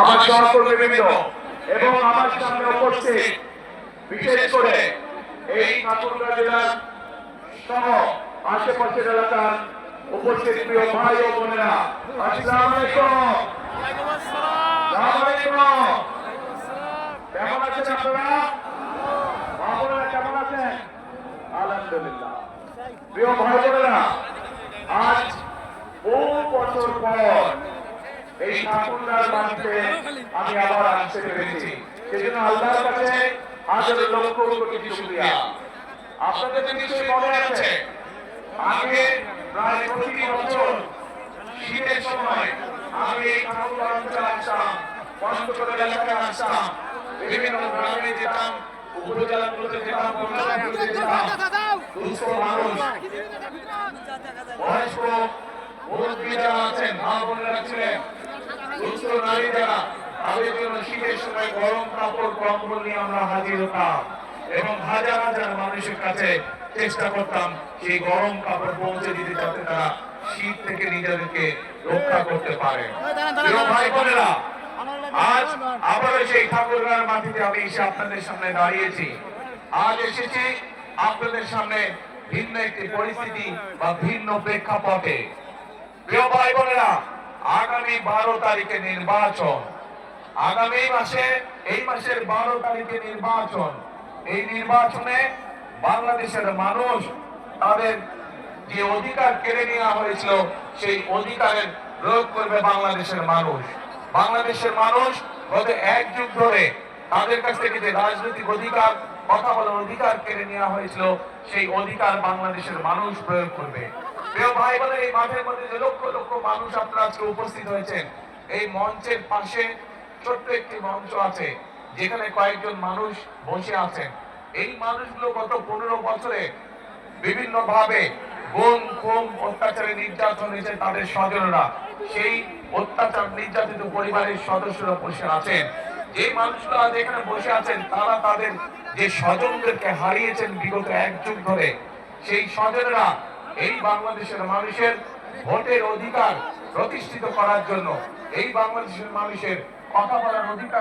আমার সহকর্মীবৃন্দ এবং আমার সামনে উপস্থিত বিশেষ করে এই ঠাকুরগাঁ জেলার সহ আশেপাশের এলাকার উপস্থিত প্রিয় ভাই ও বোনেরা, আসসালামু আলাইকুম। কেমন আছেন আপনারা? আপনারা কেমন আছেন? আলহামদুলিল্লাহ। প্রিয় ভাই বোনেরা, আজ বহু বছর পর এই ঠাকুরগাঁর মাটিতে আমি আবার আসতে পেরেছি। সেজন্য আল্লাহর কাছে হাজার লক্ষ কোটি শুকরিয়া। আপনাদের নিশ্চয়ই মনে আছে, আগে প্রায় প্রতি বছর শীতের সময় আমি এই ঠাকুরগাঁ অঞ্চলে আসতাম, পঞ্চগড় এলাকায় আসতাম, বিভিন্ন গ্রামে যেতাম, উপজেলাগুলোতে যেতাম, দুস্থ মানুষ, বয়স্ক মুরব্বী যারা আছেন, মা বোনেরা ছিলেন, দুস্থ নারী যারা, তাদের জন্য শীতের সময় গরম কাপড় কম্বল নিয়ে আমরা হাজির হতাম এবং হাজার হাজার মানুষের কাছে চেষ্টা করতাম সেই গরম কাপড় পৌঁছে দিতে, যাতে তারা শীত থেকে নিজেদেরকে রক্ষা করতে পারে। ভাই বোনেরা, আজ আবারও সেই ঠাকুরগাঁর মাটিতে আমি এসে আপনাদের সামনে দাঁড়িয়েছি। আজ এসেছি আপনাদের সামনে ভিন্ন একটি পরিস্থিতি বা ভিন্ন প্রেক্ষাপটে। প্রিয় ভাই বোনেরা, আগামী 12 তারিখে নির্বাচন, আগামী মাসে, এই মাসের 12 তারিখে নির্বাচন। এই নির্বাচনে বাংলাদেশের মানুষ তাদের যে অধিকার কেড়ে নেওয়া হয়েছিল সেই অধিকারের প্রয়োগ করবে বাংলাদেশের মানুষ। বাংলাদেশের মানুষ গত 1 যুগ ধরে তাদের কাছ থেকে যে রাজনৈতিক অধিকার, কথা বলার অধিকার কেড়ে নেওয়া হয়েছিল, সেই অধিকার বাংলাদেশের মানুষ প্রয়োগ করবে। প্রিয় ভাই বোনেরা, এই মাঠের মধ্যে যে লক্ষ লক্ষ মানুষ আপনারা আজকে উপস্থিত হয়েছেন, এই মঞ্চের পাশে ছোট্ট একটি মঞ্চ আছে যেখানে কয়েকজন মানুষ বসে আছেন। এই মানুষগুলো গত 15 বছরে বিভিন্ন ভাবে গুম, খুন, অত্যাচারে নির্যাতন হয়েছে তাদের স্বজনরা। সেই অত্যাচার নির্যাতিত পরিবারের সদস্যরা বসে আছেন। যে মানুষগুলো আজ এখানে বসে আছেন, তারা তাদের যে স্বজনদেরকে হারিয়েছেন বিগত 1 যুগ ধরে, সেই স্বজনরা এই বাংলাদেশের মানুষের ভোটের অধিকার প্রতিষ্ঠিত করার জন্য, এই বাংলাদেশের মানুষের কথা বলার অধিকার